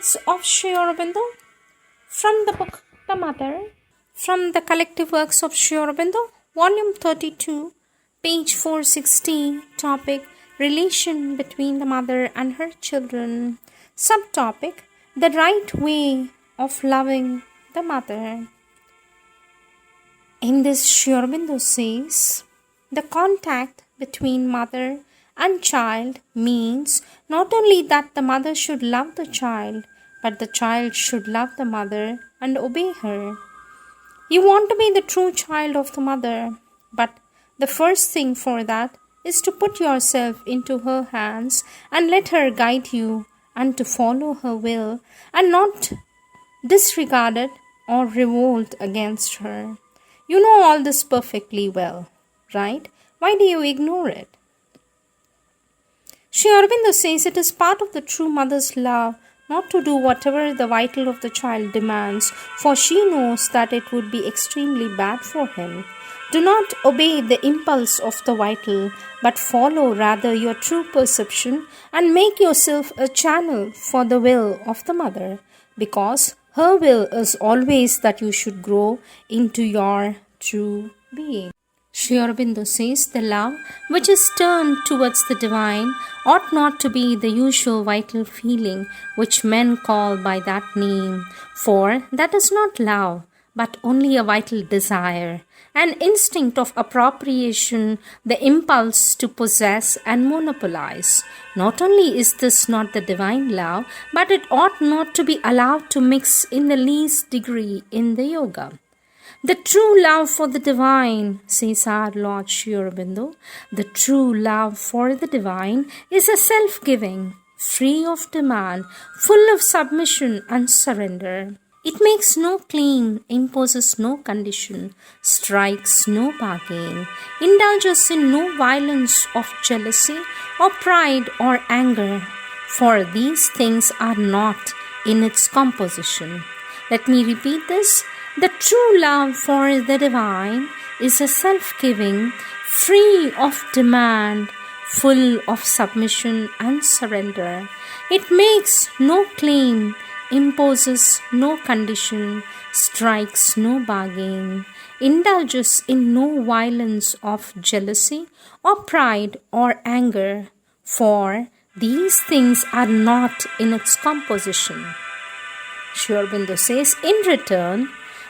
words of Sri Aurobindo from the book The Mother, from the collective works of Sri Aurobindo, volume 32, page 460, topic Relation between the mother and her children, subtopic The right way of loving the mother. In this, Sri Aurobindo says, the contact between mother and child means not only that the mother should love the child, but the child should love the mother and obey her. You want to be the true child of the mother, but the first thing for that is to put yourself into her hands and let her guide you and to follow her will and not disregard it or revolt against her. You know all this perfectly well, right? Why do you ignore it? Sri Aurobindo says it is part of the true mother's love not to do whatever the vital of the child demands, for she knows that it would be extremely bad for him. Do not obey the impulse of the vital, but follow rather your true perception and make yourself a channel for the will of the mother, because her will is always that you should grow into your true being. Sri Aurobindo says the love which is turned towards the divine ought not to be the usual vital feeling which men call by that name, for that is not love, but only a vital desire, an instinct of appropriation, the impulse to possess and monopolize. Not only is this not the divine love, but it ought not to be allowed to mix in the least degree in the yoga. The true love for the divine, says our Lord Sri Aurobindo, the true love for the divine is a self-giving, free of demand, full of submission and surrender. It makes no claim, imposes no condition, strikes no bargain, indulges in no violence of jealousy or pride or anger, for these things are not in its composition. Let me repeat this. The true love for the divine is a self-giving, free of demand, full of submission and surrender. It makes no claim, imposes no condition, strikes no bargain, indulges in no violence of jealousy or pride or anger, for these things are not in its composition. Sri Aurobindo says, in return,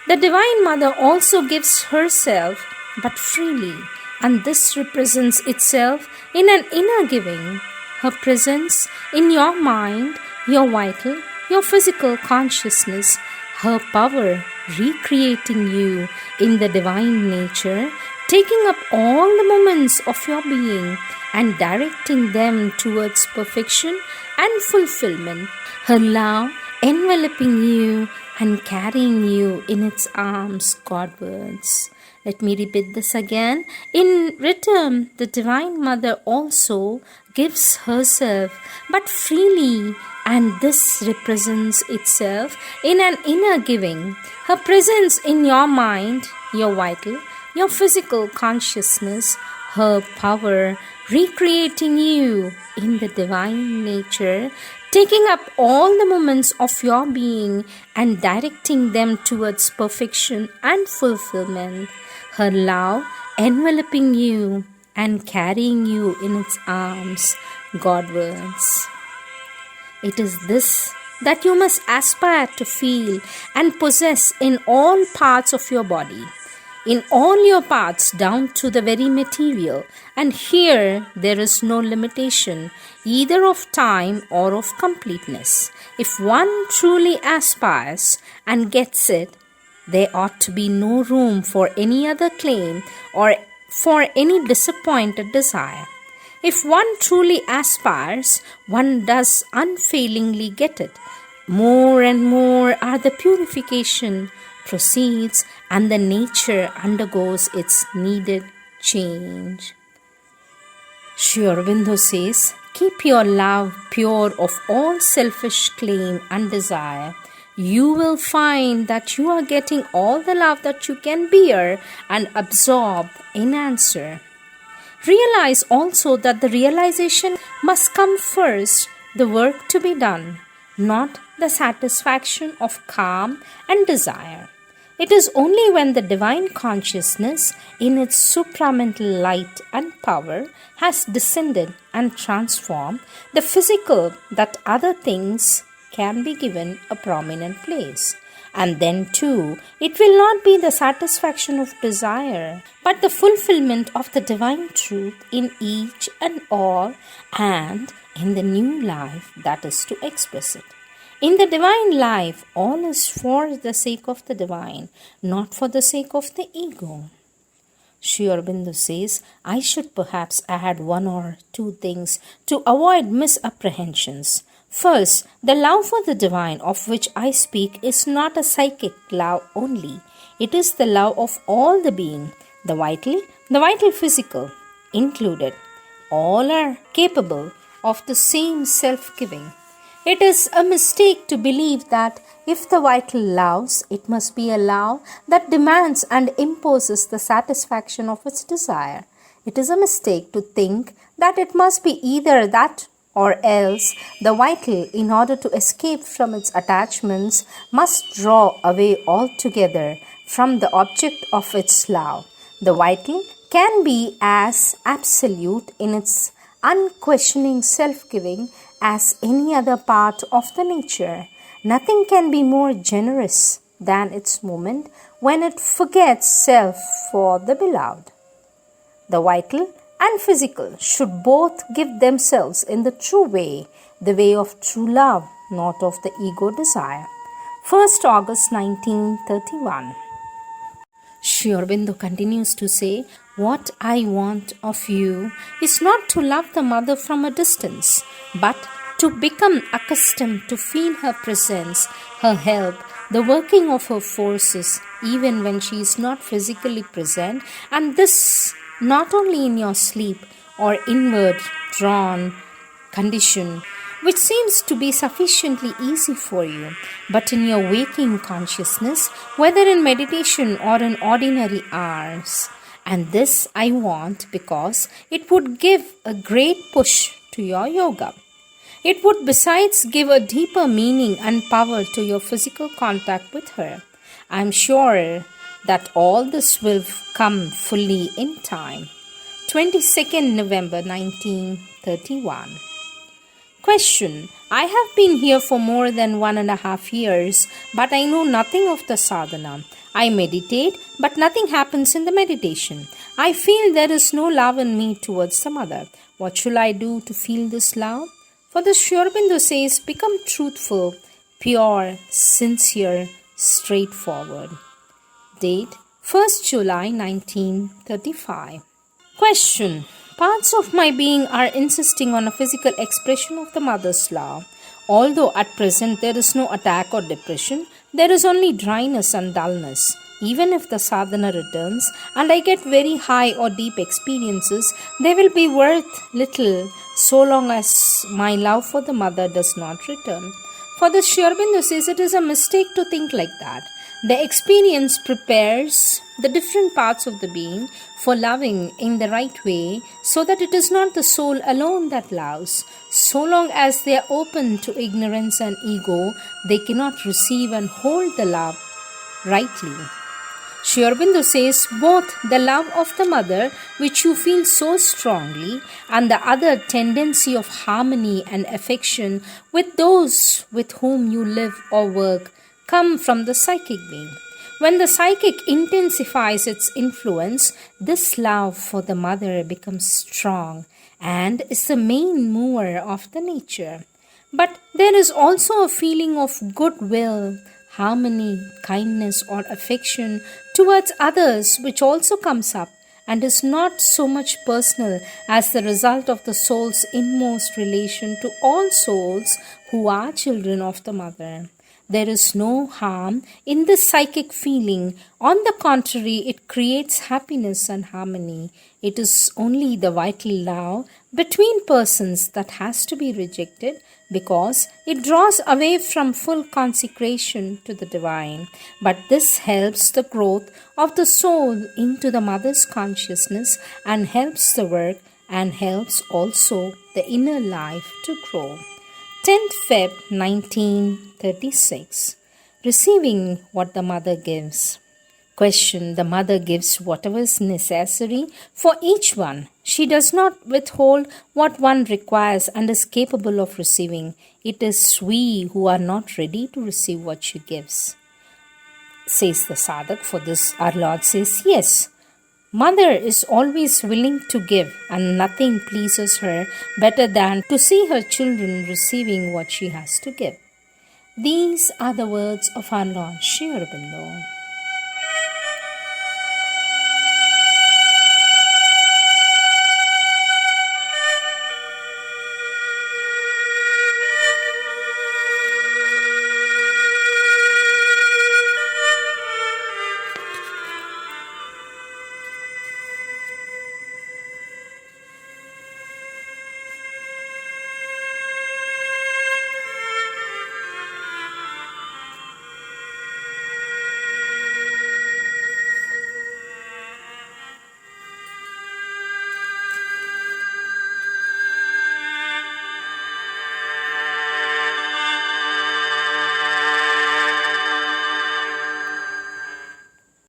the Divine Mother also gives herself, but freely, and this represents itself in an inner giving. Her presence in your mind, your vital, your physical consciousness, her power recreating you in the divine nature, taking up all the moments of your being and directing them towards perfection and fulfillment. Her love enveloping you and carrying you in its arms Godwards. Let me repeat this again. In return, the Divine Mother also gives herself, but freely, and this represents itself in an inner giving. Her presence in your mind, your vital, your physical consciousness, her power recreating you in the divine nature, taking up all the moments of your being and directing them towards perfection and fulfillment. Her love enveloping you and carrying you in its arms Godwards. It is this that you must aspire to feel and possess in all parts of your body, in all your parts down to the very material, and here there is no limitation either of time or of completeness. If one truly aspires and gets it, there ought to be no room for any other claim or for any disappointed desire. If one truly aspires, one does unfailingly get it. More and more are the purification proceeds and the nature undergoes its needed change. Sri Aurobindo says, keep your love pure of all selfish claim and desire. You will find that you are getting all the love that you can bear and absorb in answer. Realize also that the realization must come first, the work to be done. not the satisfaction of calm and desire. It is only when the divine consciousness, in its supramental light and power, has descended and transformed the physical that other things can be given a prominent place. And then, too, it will not be the satisfaction of desire, but the fulfillment of the divine truth in each and all, and in the new life that is to express it. In the divine life, all is for the sake of the divine, not for the sake of the ego. Sri Aurobindo says, I should perhaps add one or two things to avoid misapprehensions. First, the love for the divine of which I speak is not a psychic love only. It is the love of all the being, the vital physical included. All are capable of the same self-giving. It is a mistake to believe that if the vital loves, it must be a love that demands and imposes the satisfaction of its desire. It is a mistake to think that it must be either that or else the vital, in order to escape from its attachments, must draw away altogether from the object of its love. The vital can be as absolute in its unquestioning self-giving as any other part of the nature. Nothing can be more generous than its moment when it forgets self for the beloved. The vital and physical should both give themselves in the true way, the way of true love, not of the ego desire. 1st August 1931. Sri Aurobindo continues to say, what I want of you is not to love the mother from a distance, but to become accustomed to feel her presence, her help, the working of her forces, even when she is not physically present, and this not only in your sleep or inward drawn condition, which seems to be sufficiently easy for you, but in your waking consciousness, whether in meditation or in ordinary hours. And this I want because it would give a great push to your yoga. It would besides give a deeper meaning and power to your physical contact with her. I am sure that all this will come fully in time. 22nd November 1931. Question. I have been here for more than 1.5 years, but I know nothing of the sadhana. I meditate, but nothing happens in the meditation. I feel there is no love in me towards the mother. What shall I do to feel this love? For the Sri Aurobindo says, become truthful, pure, sincere, straightforward. Date 1st July 1935. Question. Parts of my being are insisting on a physical expression of the mother's love. Although at present there is no attack or depression, there is only dryness and dullness. Even if the sadhana returns and I get very high or deep experiences, they will be worth little so long as my love for the mother does not return. For the Sri Aurobindo says it is a mistake to think like that. The experience prepares the different parts of the being for loving in the right way, so that it is not the soul alone that loves. So long as they are open to ignorance and ego, they cannot receive and hold the love rightly. Sri Aurobindo says both the love of the mother, which you feel so strongly, and the other tendency of harmony and affection with those with whom you live or work come from the psychic being. When the psychic intensifies its influence, this love for the mother becomes strong and is the main mover of the nature. But there is also a feeling of goodwill, harmony, kindness or affection towards others which also comes up and is not so much personal as the result of the soul's inmost relation to all souls who are children of the mother. There is no harm in this psychic feeling. On the contrary, it creates happiness and harmony. It is only the vital love between persons that has to be rejected, because it draws away from full consecration to the divine. But this helps the growth of the soul into the mother's consciousness and helps the work and helps also the inner life to grow. 10th Feb 1936. Receiving what the mother gives. Question: the mother gives whatever is necessary for each one. She does not withhold what one requires and is capable of receiving. It is we who are not ready to receive what she gives. Says the sadhak. For this, our Lord says, yes, Mother is always willing to give, and nothing pleases her better than to see her children receiving what she has to give. These are the words of our Lord Sri Aurobindo.